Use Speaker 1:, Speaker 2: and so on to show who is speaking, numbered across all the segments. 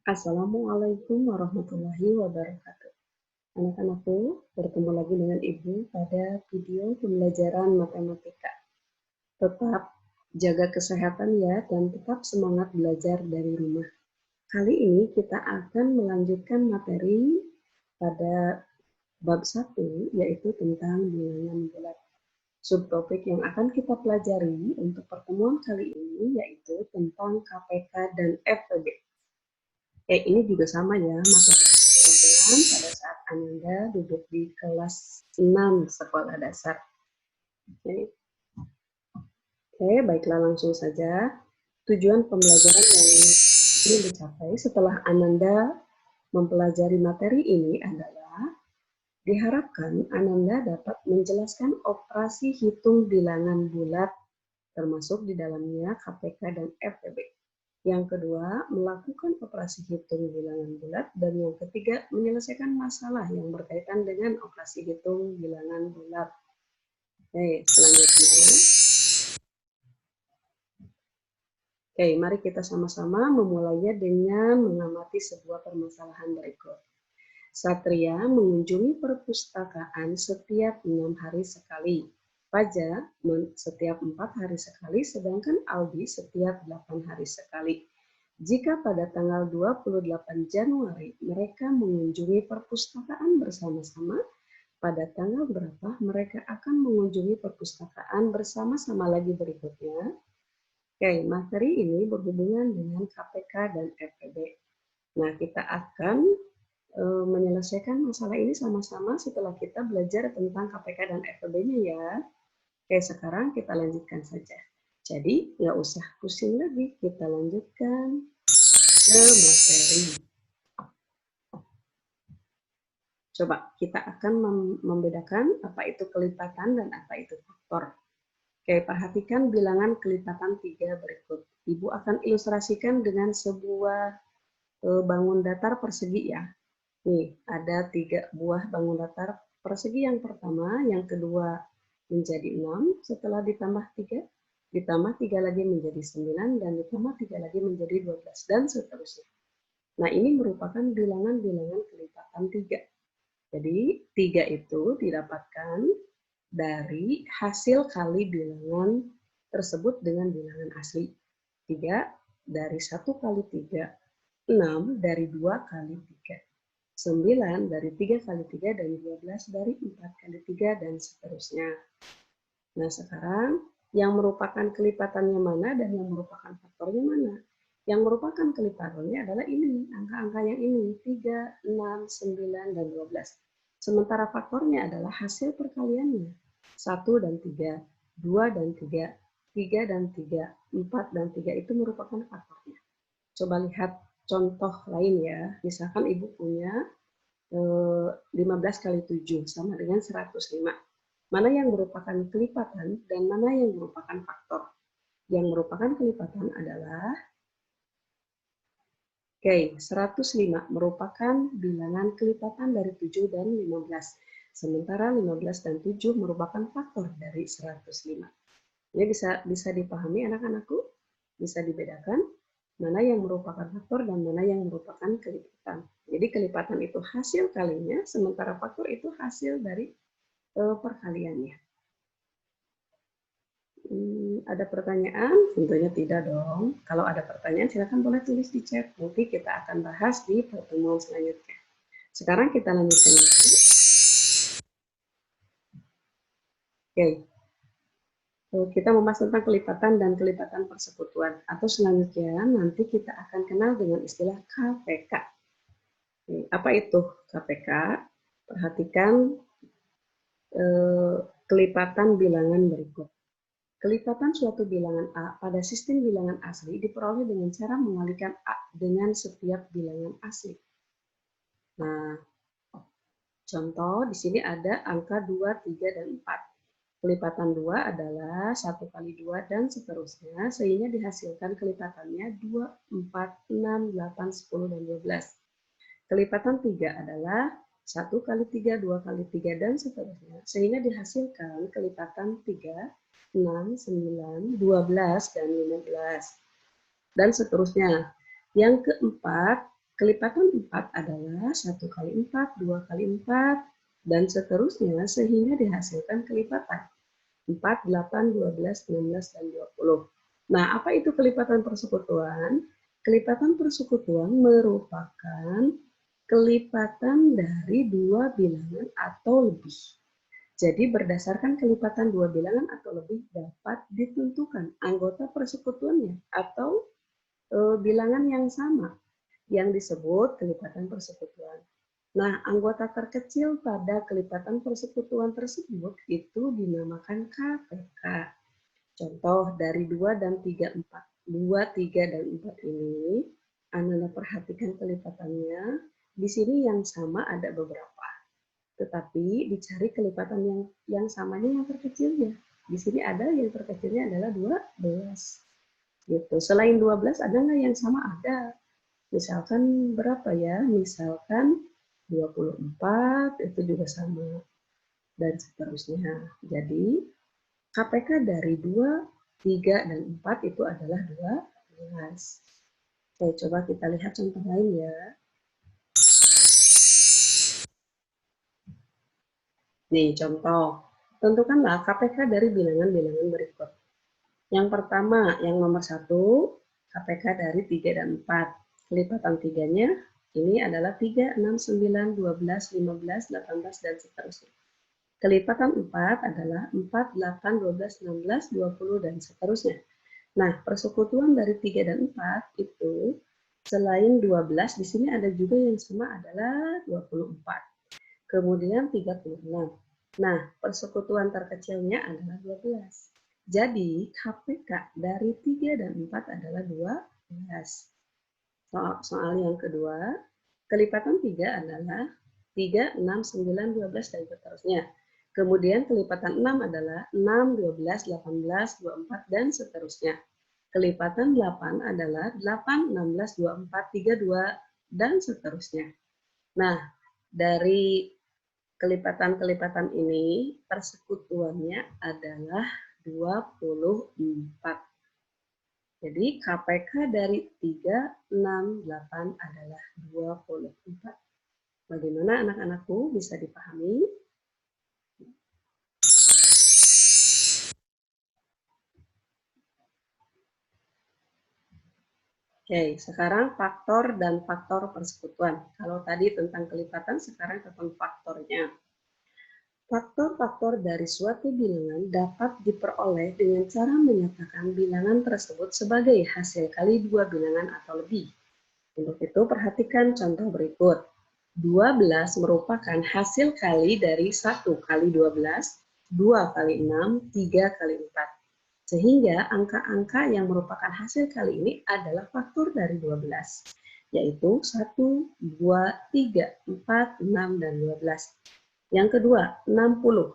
Speaker 1: Assalamualaikum warahmatullahi wabarakatuh. Anak-anakku, bertemu lagi dengan Ibu pada video pembelajaran matematika. Tetap jaga kesehatan ya dan tetap semangat belajar dari rumah. Kali ini kita akan melanjutkan materi pada bab 1, yaitu tentang bilangan bulat. Subtopik yang akan kita pelajari untuk pertemuan kali ini yaitu tentang KPK dan FPB. Ini juga sama ya, materi pada saat Anda duduk di kelas 6 sekolah dasar. Oke, baiklah langsung saja. Tujuan pembelajaran yang ingin dicapai setelah Ananda mempelajari materi ini adalah diharapkan Ananda dapat menjelaskan operasi hitung bilangan bulat termasuk di dalamnya KPK dan FPB. Yang kedua, melakukan operasi hitung bilangan bulat. Dan yang ketiga, menyelesaikan masalah yang berkaitan dengan operasi hitung bilangan bulat. Oke, selanjutnya. Oke, mari kita sama-sama memulainya dengan mengamati sebuah permasalahan berikut. Satria mengunjungi perpustakaan setiap 6 hari sekali. Fajar setiap 4 hari sekali, sedangkan Aldi setiap 8 hari sekali. Jika pada tanggal 28 Januari mereka mengunjungi perpustakaan bersama-sama, pada tanggal berapa mereka akan mengunjungi perpustakaan bersama-sama lagi berikutnya? Oke, materi ini berhubungan dengan KPK dan FPB. Nah, kita akan menyelesaikan masalah ini sama-sama setelah kita belajar tentang KPK dan FPB-nya ya. Oke, sekarang kita lanjutkan saja. Jadi, nggak usah pusing lagi, kita lanjutkan ke materi. Coba kita akan membedakan apa itu kelipatan dan apa itu faktor. Oke, perhatikan bilangan kelipatan 3 berikut. Ibu akan ilustrasikan dengan sebuah bangun datar persegi ya. Nih, ada 3 buah bangun datar persegi yang pertama, yang kedua menjadi 6, setelah ditambah 3, ditambah 3 lagi menjadi 9, dan ditambah 3 lagi menjadi 12, dan seterusnya. Nah, ini merupakan bilangan-bilangan kelipatan 3. Jadi, 3 itu didapatkan dari hasil kali bilangan tersebut dengan bilangan asli. 3 dari 1 kali 3, 6 dari 2 kali 3. 9 dari 3 kali 3 dan 12 dari 4 kali 3 dan seterusnya. Nah, sekarang yang merupakan kelipatannya mana dan yang merupakan faktornya mana? Yang merupakan kelipatannya adalah ini, angka-angka yang ini, 3, 6, 9, dan 12. Sementara faktornya adalah hasil perkaliannya, 1 dan 3, 2 dan 3, 3 dan 3, 4 dan 3 itu merupakan faktornya. Coba lihat contoh lain ya, misalkan Ibu punya 15 kali 7 sama dengan 105. Mana yang merupakan kelipatan dan mana yang merupakan faktor? Yang merupakan kelipatan adalah, oke, 105 merupakan bilangan kelipatan dari 7 dan 15. Sementara 15 dan 7 merupakan faktor dari 105. Ini bisa dipahami anak-anakku? Bisa dibedakan mana yang merupakan faktor dan mana yang merupakan kelipatan. Jadi kelipatan itu hasil kalinya, sementara faktor itu hasil dari perkaliannya. Ada pertanyaan? Tentunya tidak dong. Kalau ada pertanyaan silakan boleh tulis di chat. Nanti kita akan bahas di pertemuan selanjutnya. Sekarang kita lanjutkan lagi. Oke. Kita membahas tentang kelipatan dan kelipatan persekutuan. Atau selanjutnya nanti kita akan kenal dengan istilah KPK. Apa itu KPK? Perhatikan kelipatan bilangan berikut. Kelipatan suatu bilangan A pada sistem bilangan asli diperoleh dengan cara mengalikan A dengan setiap bilangan asli. Nah, contoh di sini ada angka 2, 3, dan 4. Kelipatan 2 adalah 1 kali 2 dan seterusnya, sehingga dihasilkan kelipatannya 2, 4, 6, 8, 10, dan 12. Kelipatan 3 adalah 1 kali 3, 2 kali 3, dan seterusnya, sehingga dihasilkan kelipatan 3, 6, 9, 12, dan 15. Dan seterusnya. Yang keempat, kelipatan 4 adalah 1 kali 4, 2 kali 4, dan seterusnya sehingga dihasilkan kelipatan 4, 8, 12, 16, dan 20. Nah, apa itu kelipatan persekutuan? Kelipatan persekutuan merupakan kelipatan dari dua bilangan atau lebih. Jadi berdasarkan kelipatan dua bilangan atau lebih dapat ditentukan anggota persekutuannya atau bilangan yang sama yang disebut kelipatan persekutuan. Nah, anggota terkecil pada kelipatan persekutuan tersebut itu dinamakan KPK. Contoh dari 2 dan 3, 4. 2, 3, dan 4 ini, Anda perhatikan kelipatannya. Di sini yang sama ada beberapa. Tetapi dicari kelipatan yang samanya yang terkecilnya. Di sini ada yang terkecilnya adalah 12. Gitu. Selain 12 ada nggak yang sama? Ada. Misalkan berapa ya? Misalkan 24 itu juga sama. Dan seterusnya. Jadi KPK dari 2, 3, dan 4 itu adalah 12. Oke, coba kita lihat contoh lain ya. Nih, contoh. Tentukanlah KPK dari bilangan-bilangan berikut. Yang pertama, yang nomor 1, KPK dari 3 dan 4. Kelipatan 3-nya ini adalah 3, 6, 9, 12, 15, 18, dan seterusnya. Kelipatan 4 adalah 4, 8, 12, 16, 20, dan seterusnya. Nah, persekutuan dari 3 dan 4 itu selain 12, di sini ada juga yang sama adalah 24. Kemudian 36. Nah, persekutuan terkecilnya adalah 12. Jadi, KPK dari 3 dan 4 adalah 12. Soal yang kedua, kelipatan 3 adalah 3, 6, 9, 12, dan seterusnya. Kemudian kelipatan 6 adalah 6, 12, 18, 24, dan seterusnya. Kelipatan 8 adalah 8, 16, 24, 32, dan seterusnya. Nah, dari kelipatan-kelipatan ini persekutuannya adalah 24. Jadi KPK dari 3, 6, 8 adalah 24. Bagaimana anak-anakku, bisa dipahami? Oke, sekarang faktor dan faktor persekutuan. Kalau tadi tentang kelipatan, sekarang tentang faktornya. Faktor-faktor dari suatu bilangan dapat diperoleh dengan cara menyatakan bilangan tersebut sebagai hasil kali dua bilangan atau lebih. Untuk itu, perhatikan contoh berikut. 12 merupakan hasil kali dari 1 kali 12, 2 kali 6, 3 kali 4. Sehingga angka-angka yang merupakan hasil kali ini adalah faktor dari 12, yaitu 1, 2, 3, 4, 6, dan 12. Yang kedua, 60.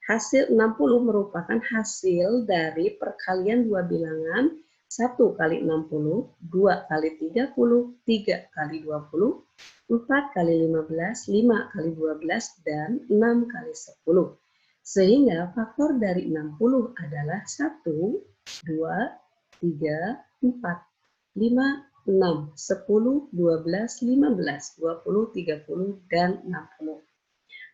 Speaker 1: Hasil 60 merupakan hasil dari perkalian dua bilangan 1 kali 60, 2 kali 30, 3 kali 20, 4 kali 15, 5 kali 12, dan 6 kali 10. Sehingga faktor dari 60 adalah 1, 2, 3, 4, 5, 6, 10, 12, 15, 20, 30, dan 60.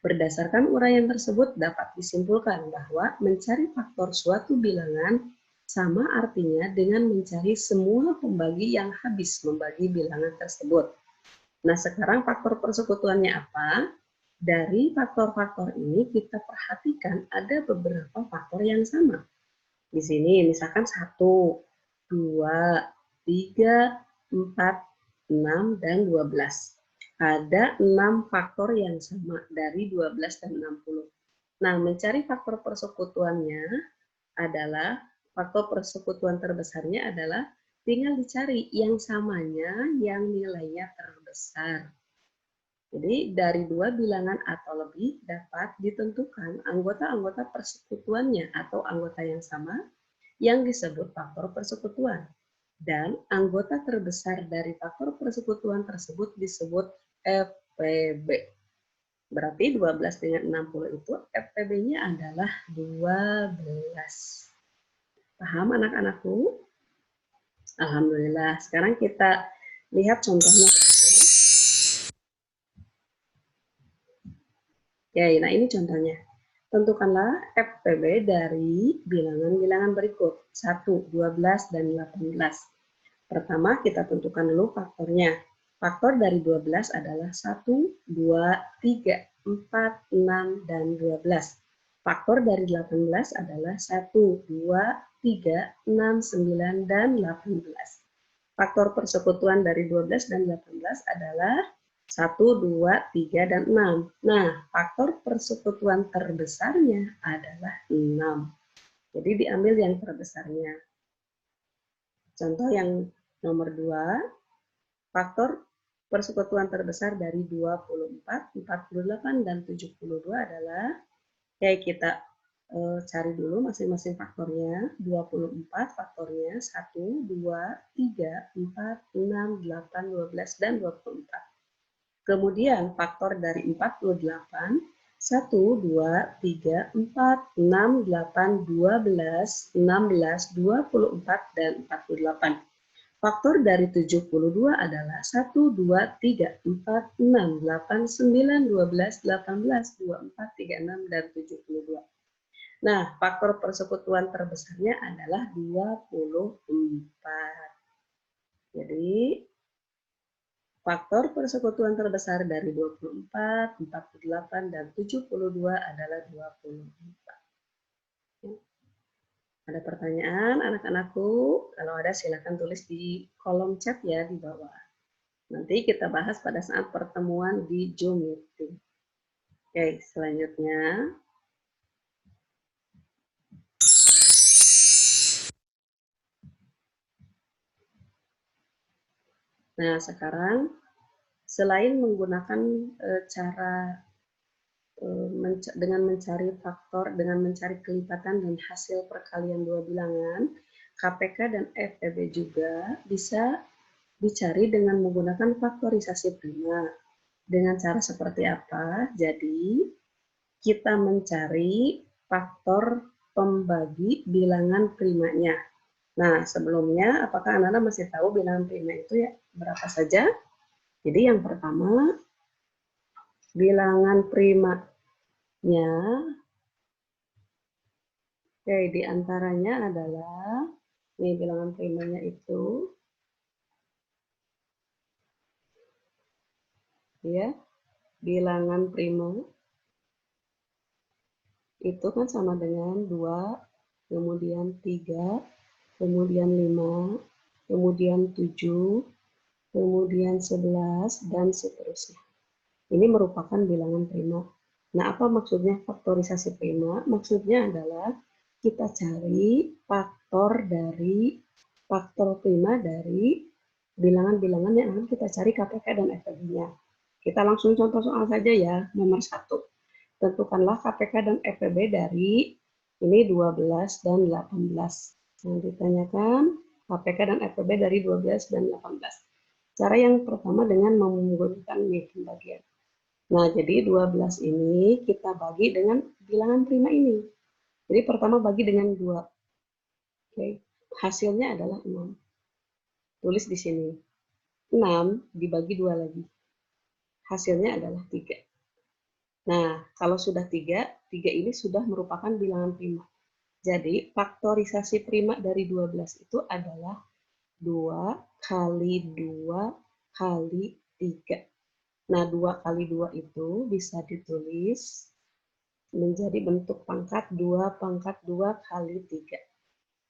Speaker 1: Berdasarkan uraian tersebut dapat disimpulkan bahwa mencari faktor suatu bilangan sama artinya dengan mencari semua pembagi yang habis membagi bilangan tersebut. Nah, sekarang faktor persekutuannya apa? Dari faktor-faktor ini kita perhatikan ada beberapa faktor yang sama. Di sini misalkan 1, 2, 3, 4, 6, dan 12. Ada 6 faktor yang sama dari 12 dan 60. Nah, mencari faktor persekutuannya adalah, faktor persekutuan terbesarnya adalah tinggal dicari yang samanya yang nilainya terbesar. Jadi dari dua bilangan atau lebih dapat ditentukan anggota-anggota persekutuannya atau anggota yang sama yang disebut faktor persekutuan. Dan anggota terbesar dari faktor persekutuan tersebut disebut FPB. Berarti 12 dengan 60 itu FPB-nya adalah 12. Paham anak-anakku? Alhamdulillah. Sekarang kita lihat contohnya. Ya, nah ini contohnya. Tentukanlah FPB dari bilangan-bilangan berikut, 1, 12, dan 18. Pertama, kita tentukan dulu faktornya. Faktor dari 12 adalah 1, 2, 3, 4, 6, dan 12. Faktor dari 18 adalah 1, 2, 3, 6, 9, dan 18. Faktor persekutuan dari 12 dan 18 adalah 1, 2, 3, dan 6. Nah, faktor persekutuan terbesarnya adalah 6. Jadi diambil yang terbesarnya. Contoh yang nomor 2, faktor persekutuan terbesar dari 24, 48, dan 72 adalah, kayak kita cari dulu masing-masing faktornya. 24 faktornya 1, 2, 3, 4, 6, 8, 12, dan 24. Kemudian faktor dari 48, 1, 2, 3, 4, 6, 8, 12, 16, 24, dan 48. Faktor dari 72 adalah 1, 2, 3, 4, 6, 8, 9, 12, 18, 24, 36, dan 72. Nah, faktor persekutuan terbesarnya adalah 24. Jadi, faktor persekutuan terbesar dari 24, 48, dan 72 adalah 24. Ada pertanyaan anak-anakku? Kalau ada silakan tulis di kolom chat ya di bawah. Nanti kita bahas pada saat pertemuan di Zoom meeting. Oke, selanjutnya. Nah, sekarang selain menggunakan cara dengan mencari faktor, dengan mencari kelipatan dan hasil perkalian dua bilangan, KPK dan FEB juga bisa dicari dengan menggunakan faktorisasi prima. Dengan cara seperti apa? Jadi, kita mencari faktor pembagi bilangan primanya. Nah, sebelumnya, apakah anak-anak masih tahu bilangan prima itu ya berapa saja? Jadi yang pertama, bilangan primanya, di antaranya adalah, nih bilangan primanya itu, ya, bilangan prima itu kan sama dengan 2, kemudian 3, kemudian 5, kemudian 7, kemudian 11, dan seterusnya. Ini merupakan bilangan prima. Nah, apa maksudnya faktorisasi prima? Maksudnya adalah kita cari faktor prima dari bilangan-bilangan yang akan kita cari KPK dan FEB-nya. Kita langsung contoh soal saja ya. Nomor 1. Tentukanlah KPK dan FEB dari ini 12 dan 18. Nah, ditanyakan KPK dan FEB dari 12 dan 18. Cara yang pertama dengan menggunakan pembagian. Nah, jadi 12 ini kita bagi dengan bilangan prima ini. Jadi pertama bagi dengan 2. Oke. Hasilnya adalah 6. Tulis di sini. 6 dibagi 2 lagi. Hasilnya adalah 3. Nah, kalau sudah 3, 3 ini sudah merupakan bilangan prima. Jadi, faktorisasi prima dari 12 itu adalah 2 kali 2 kali 3. Nah, 2 kali 2 itu bisa ditulis menjadi bentuk pangkat 2 pangkat 2 kali 3.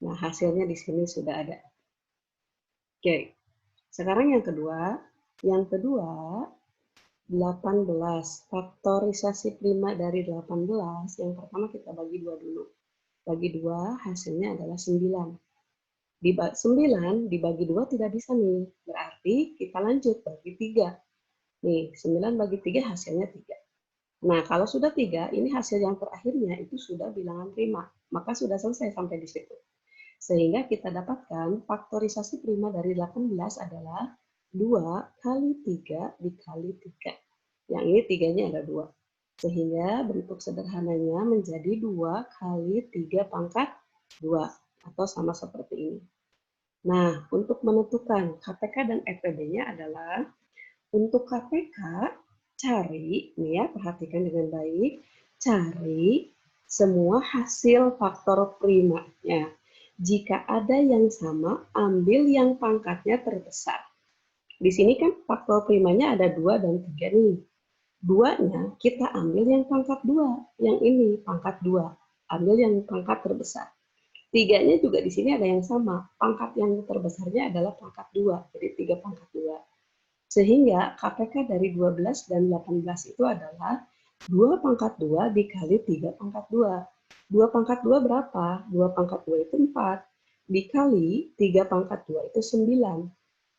Speaker 1: Nah, hasilnya di sini sudah ada. Oke, sekarang yang kedua. Yang kedua, 18. Faktorisasi prima dari 18, yang pertama kita bagi 2 dulu. Bagi 2, hasilnya adalah 9. 9 dibagi 2 tidak bisa nih, berarti kita lanjut bagi 3. Nih, 9 bagi 3 hasilnya 3. Nah, kalau sudah 3, ini hasil yang terakhirnya itu sudah bilangan prima. Maka sudah selesai sampai di situ. Sehingga kita dapatkan faktorisasi prima dari 18 adalah 2 kali 3 dikali 3. Yang ini 3-nya ada 2. Sehingga bentuk sederhananya menjadi 2 kali 3 pangkat 2. Atau sama seperti ini. Nah, untuk menentukan KPK dan FEB-nya adalah, untuk KPK cari, nih ya, perhatikan dengan baik, cari semua hasil faktor primanya. Jika ada yang sama, ambil yang pangkatnya terbesar. Di sini kan faktor primanya ada 2 dan 3 nih. 2-nya kita ambil yang pangkat 2, yang ini pangkat 2. Ambil yang pangkat terbesar. 3-nya juga di sini ada yang sama, pangkat yang terbesarnya adalah pangkat 2, jadi 3 pangkat 2. Sehingga KPK dari 12 dan 18 itu adalah 2 pangkat 2 dikali 3 pangkat 2. 2 pangkat 2 berapa? 2 pangkat 2 itu 4. Dikali 3 pangkat 2 itu 9.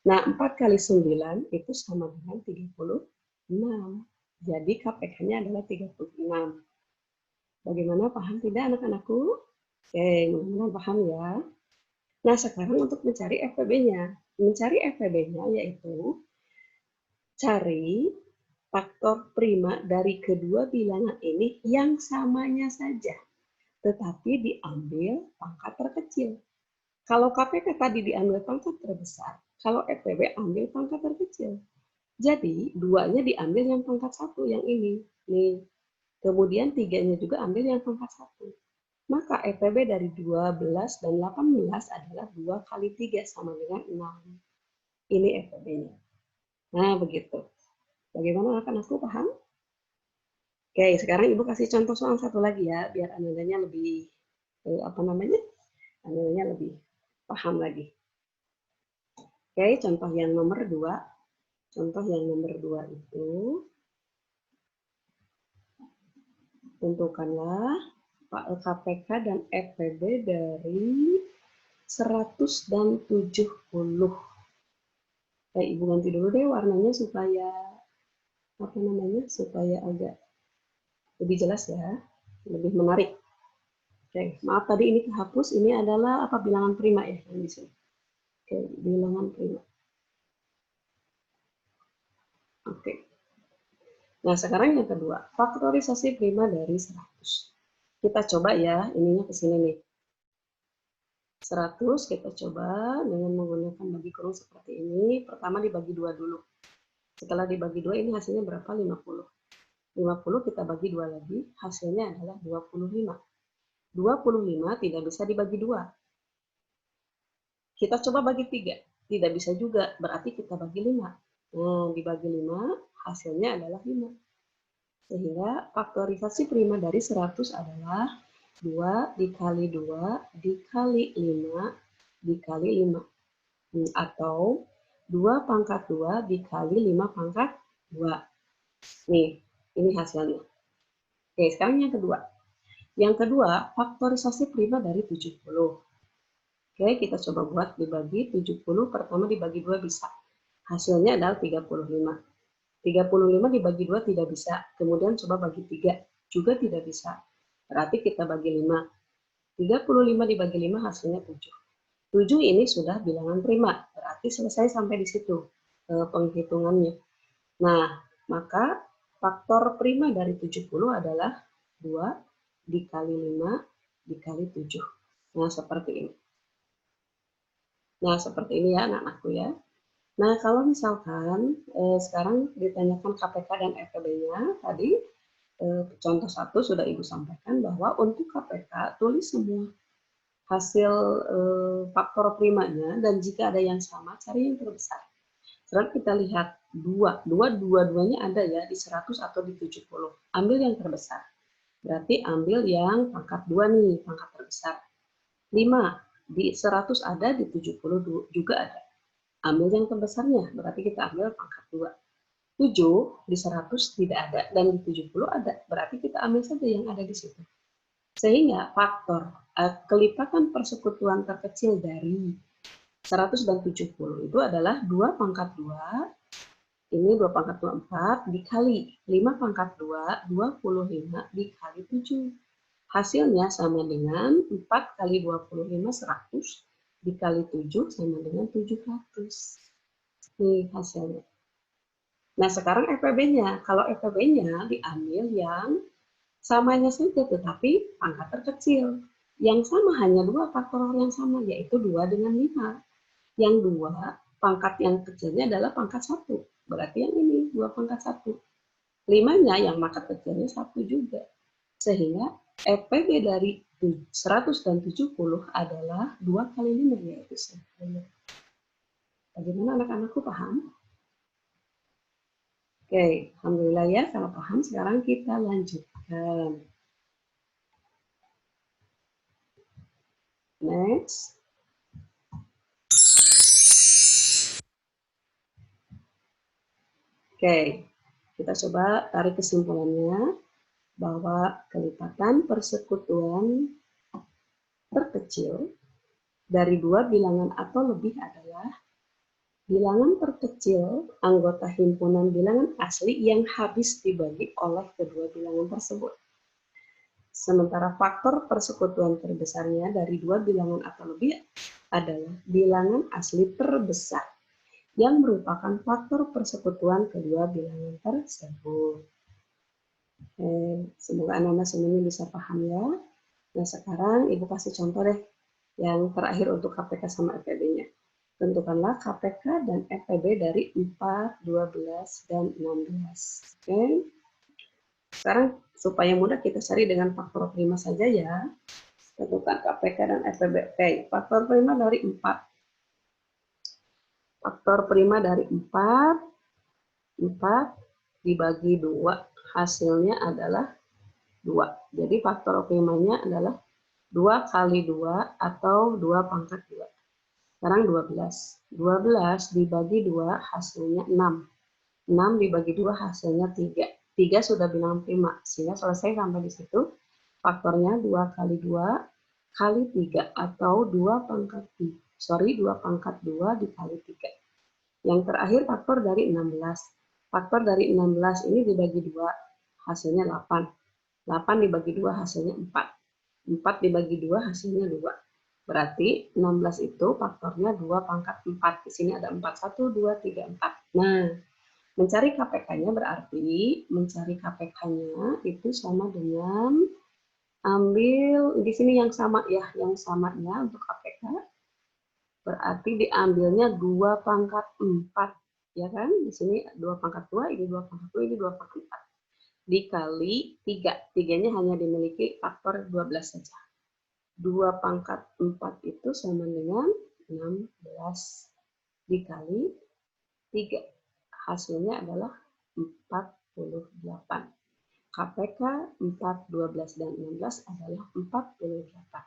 Speaker 1: Nah, 4 kali 9 itu sama dengan 36. Jadi KPK-nya adalah 36. Bagaimana, paham tidak anak-anakku? Oke, mudah-mudahan paham ya. Nah, sekarang untuk mencari FPB-nya. Mencari FPB-nya yaitu cari faktor prima dari kedua bilangan ini yang samanya saja, tetapi diambil pangkat terkecil. Kalau KPK tadi diambil pangkat terbesar, kalau FPB ambil pangkat terkecil. Jadi, 2-nya diambil yang pangkat 1, yang ini. Nih. Kemudian 3-nya juga ambil yang pangkat 1. Maka FPB dari 12 dan 18 adalah 2 kali 3 sama dengan 6. Ini FPB-nya. Nah, begitu. Bagaimana anak-anakku, paham? Oke, sekarang Ibu kasih contoh soal satu lagi ya, biar anak-anaknya lebih, anak-anaknya lebih paham lagi. Oke, contoh yang nomor 2. Contoh yang nomor 2 itu, tentukanlah KPK dan FPB dari 100 dan 70. Ibu ganti dulu deh warnanya supaya supaya agak lebih jelas ya, lebih menarik. Oke, maaf tadi ini kehapus. Ini adalah bilangan prima ya yang di sini. Oke, bilangan prima. Oke. Nah, sekarang yang kedua, faktorisasi prima dari 100. Kita coba ya, ininya ke sini nih. 100 kita coba dengan menggunakan bagi kurung seperti ini. Pertama dibagi 2 dulu. Setelah dibagi 2 ini hasilnya berapa? 50. 50 kita bagi 2 lagi, hasilnya adalah 25. 25 tidak bisa dibagi 2. Kita coba bagi 3. Tidak bisa juga, berarti kita bagi 5. Nah, dibagi 5, hasilnya adalah 5. Sehingga faktorisasi prima dari 100 adalah 2 dikali 2 dikali 5 dikali 5. Atau 2 pangkat 2 dikali 5 pangkat 2. Nih, ini hasilnya. Oke, sekarang yang kedua. Yang kedua, faktorisasi prima dari 70. Oke, kita coba buat dibagi 70, pertama dibagi 2 bisa. Hasilnya adalah 35. 35 dibagi 2 tidak bisa, kemudian coba bagi 3, juga tidak bisa. Berarti kita bagi 5. 35 dibagi 5 hasilnya 7. 7 ini sudah bilangan prima, berarti selesai sampai di situ penghitungannya. Nah, maka faktor prima dari 70 adalah 2 dikali 5 dikali 7. Nah, seperti ini. Nah, seperti ini ya anak-anakku ya. Nah, kalau misalkan sekarang ditanyakan KPK dan FPB-nya, tadi contoh 1 sudah Ibu sampaikan bahwa untuk KPK tulis semua hasil faktor primanya dan jika ada yang sama cari yang terbesar. Sekarang kita lihat dua-duanya ada ya di 100 atau di 70. Ambil yang terbesar. Berarti ambil yang pangkat 2 nih, pangkat terbesar. 5 di 100 ada, di 70 juga ada. Ambil yang terbesarnya, berarti kita ambil pangkat 2. 7 di 100 tidak ada, dan di 70 ada, berarti kita ambil saja yang ada di situ. Sehingga faktor kelipatan persekutuan terkecil dari 100 dan 70 itu adalah 2 pangkat 2, ini 2 pangkat 2, 4, dikali 5 pangkat 2, 25, dikali 7. Hasilnya sama dengan 4 kali 25, 100, dikali 7 sama dengan 700. Nih hasilnya. Nah, sekarang FPB-nya. Kalau FPB-nya diambil yang samanya saja, tetapi pangkat terkecil. Yang sama hanya 2 faktor yang sama, yaitu 2 dengan 5. Yang 2, pangkat yang kecilnya adalah pangkat 1. Berarti yang ini, 2 pangkat 1. 5-nya yang mangkat kecilnya 1 juga. Sehingga EPB dari 100 dan 70 adalah 2 kali 5, yaitu 10. Bagaimana anak-anakku paham? Oke, alhamdulillah ya kalau paham. Sekarang kita lanjutkan. Next. Oke, kita coba tarik kesimpulannya bahwa kelipatan persekutuan terkecil dari 2 bilangan atau lebih adalah bilangan terkecil anggota himpunan bilangan asli yang habis dibagi oleh kedua bilangan tersebut. Sementara faktor persekutuan terbesarnya dari 2 bilangan atau lebih adalah bilangan asli terbesar yang merupakan faktor persekutuan kedua bilangan tersebut. Semoga anak-anak semuanya bisa paham ya. Nah sekarang Ibu kasih contoh deh yang terakhir untuk KPK sama FPB-nya. Tentukanlah KPK dan FPB dari 4, 12, dan 16. Oke. Sekarang supaya mudah kita cari dengan faktor prima saja ya. Tentukan KPK dan FPB. Oke, faktor prima dari 4. Faktor prima dari 4 dibagi 2. Hasilnya adalah 2. Jadi faktor primanya adalah 2 kali 2 atau 2 pangkat 2. Sekarang 12. 12 dibagi 2 hasilnya 6. 6 dibagi 2 hasilnya 3. 3 sudah bilang prima, sehingga selesai sampai di situ. Faktornya 2 kali 2 kali 3 atau 2 pangkat 2 dikali 3. Yang terakhir faktor dari 16. Faktor dari 16 ini dibagi 2 hasilnya 8. 8 dibagi 2 hasilnya 4. 4 dibagi 2 hasilnya 2. Berarti 16 itu faktornya 2 pangkat 4. Di sini ada 4. 1, 2, 3, 4. Nah, mencari KPK-nya berarti mencari KPK-nya itu sama dengan ambil di sini yang sama ya, yang samanya untuk KPK berarti diambilnya 2 pangkat 4 ya kan? Di sini 2 pangkat 2, ini 2 pangkat 2, ini 2 pangkat 4 dikali 3. 3-nya hanya dimiliki faktor 12 saja. 2 pangkat 4 itu sama dengan 16 dikali 3. Hasilnya adalah 48. KPK 4, 12, dan 16 adalah 48.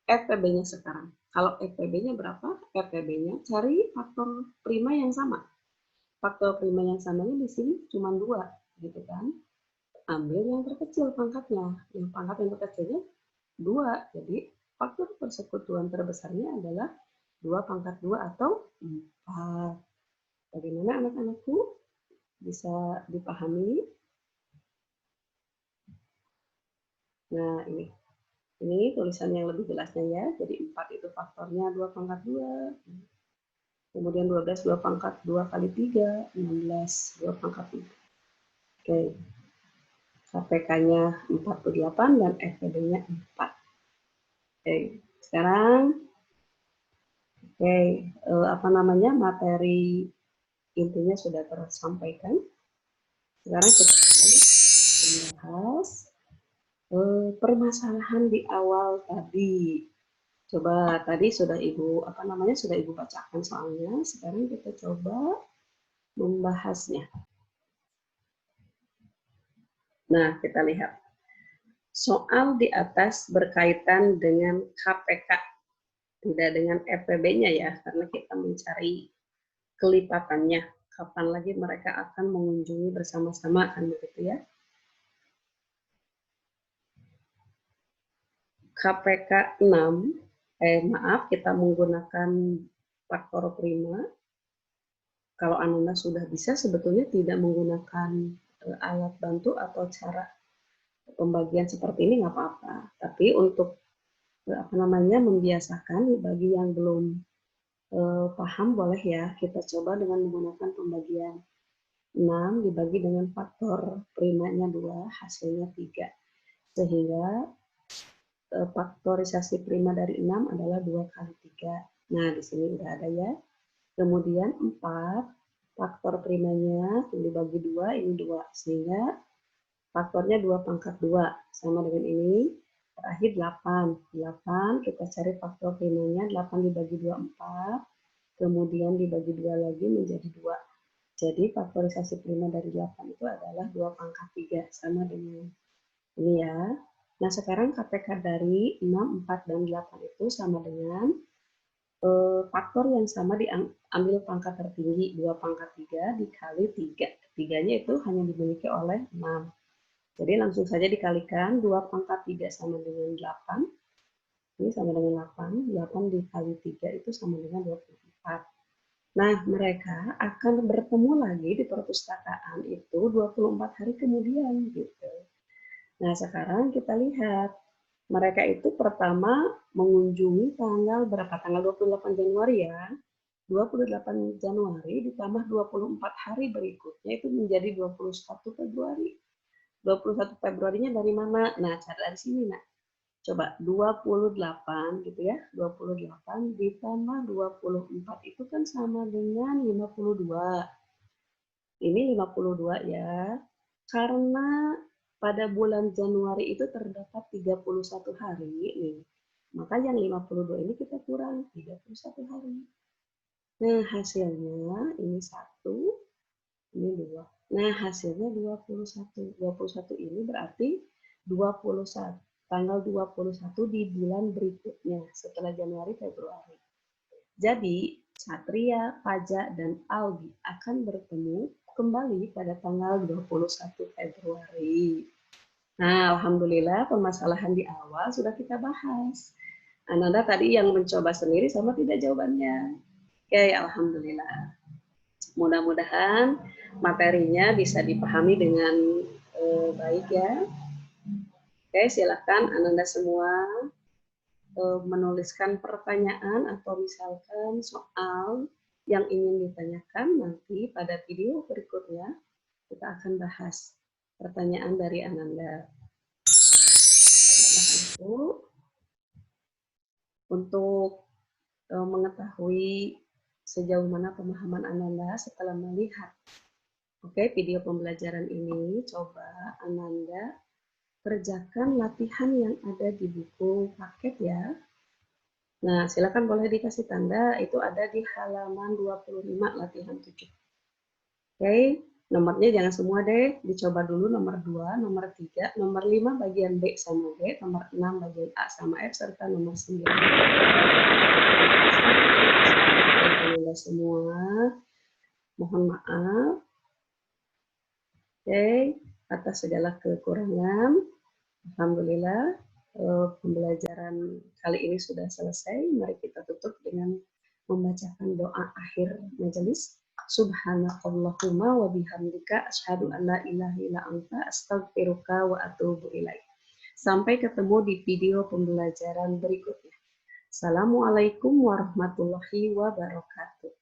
Speaker 1: FPB-nya sekarang. Kalau FPB-nya berapa? FPB-nya cari faktor prima yang sama. Faktor prima yang samanya di sini cuma 2, gitu kan? Ambil yang terkecil pangkatnya. Yang pangkat yang terkecilnya 2. Jadi faktor persekutuan terbesarnya adalah 2 pangkat 2 atau 4. Bagaimana anak-anakku? Bisa dipahami? Nah, ini tulisan yang lebih jelasnya ya. Jadi 4 itu faktornya 2 pangkat 2. Kemudian 12 2 pangkat 2 kali 3, 16 2 pangkat 3. Oke. KPK-nya 48 dan FPB-nya 4. Oke, sekarang materi intinya sudah tersampaikan. Sekarang kita membahas permasalahan di awal tadi. Coba tadi sudah Ibu bacakan soalnya. Sekarang kita coba membahasnya. Nah, kita lihat. Soal di atas berkaitan dengan KPK, tidak dengan FPB-nya ya, karena kita mencari kelipatannya. Kapan lagi mereka akan mengunjungi bersama-sama, kan begitu ya. KPK 6, kita menggunakan faktor prima. Kalau anak-anak sudah bisa, sebetulnya tidak menggunakan alat bantu atau cara pembagian seperti ini nggak apa-apa. Tapi untuk membiasakan bagi yang belum paham boleh ya kita coba dengan menggunakan pembagian 6 dibagi dengan faktor primanya 2 hasilnya 3. Sehingga faktorisasi prima dari 6 adalah 2 kali 3. Nah, di sini udah ada ya. Kemudian 4 faktor primanya dibagi 2, ini 2. Sehingga faktornya 2 pangkat 2, sama dengan ini. Terakhir 8. 8 kita cari faktor primanya, 8 dibagi 2, 4. Kemudian dibagi 2 lagi menjadi 2. Jadi faktorisasi prima dari 8 itu adalah 2 pangkat 3, sama dengan ini ya. Nah sekarang KPK dari 6, 4, dan 8 itu sama dengan faktor yang sama diambil pangkat tertinggi 2 pangkat 3 dikali 3. 3-nya itu hanya dimiliki oleh 6. Jadi langsung saja dikalikan 2 pangkat 3 sama dengan 8. Ini sama dengan 8. 8 dikali 3 itu sama dengan 24. Nah, mereka akan bertemu lagi di perpustakaan itu 24 hari kemudian gitu. Nah, sekarang kita lihat mereka itu pertama mengunjungi tanggal berapa? Tanggal 28 Januari ya. 28 Januari ditambah 24 hari berikutnya itu menjadi 21 Februari. 21 Februarinya dari mana? Nah, cari dari sini, Nak. Coba 28 gitu ya. 28 ditambah 24 itu kan sama dengan 52. Ini 52 ya. Karena pada bulan Januari itu terdapat 31 hari nih. Maka yang 52 ini kita kurang 31 hari. Nah, hasilnya ini 1, ini 2. Nah, hasilnya 21. 21 ini berarti 21. Tanggal 21 di bulan berikutnya setelah Januari, Februari. Jadi, Satria, Faja, dan Aldi akan bertemu kembali pada tanggal 21 Februari. Nah, alhamdulillah permasalahan di awal sudah kita bahas. Ananda tadi yang mencoba sendiri sama tidak jawabannya. Oke, alhamdulillah. Mudah-mudahan materinya bisa dipahami dengan baik ya. Oke, silakan Ananda semua menuliskan pertanyaan atau misalkan soal yang ingin ditanyakan nanti pada video berikutnya kita akan bahas pertanyaan dari Ananda. Untuk mengetahui sejauh mana pemahaman Ananda setelah melihat video pembelajaran ini, coba Ananda kerjakan latihan yang ada di buku paket ya. Nah, silakan boleh dikasih tanda, itu ada di halaman 25 latihan 7. Oke, nomornya jangan semua deh, dicoba dulu nomor 2, nomor 3, nomor 5 bagian B sama B, nomor 6 bagian A sama F, serta nomor 9. Semua, mohon maaf. Oke, atas segala kekurangan, alhamdulillah pembelajaran kali ini sudah selesai. Mari kita tutup dengan membacakan doa akhir majelis. Subhanakallahumma wa bihamdika asyhadu an la ilaha illa anta astaghfiruka wa atubu ilaik. Sampai ketemu di video pembelajaran berikutnya. Assalamualaikum warahmatullahi wabarakatuh.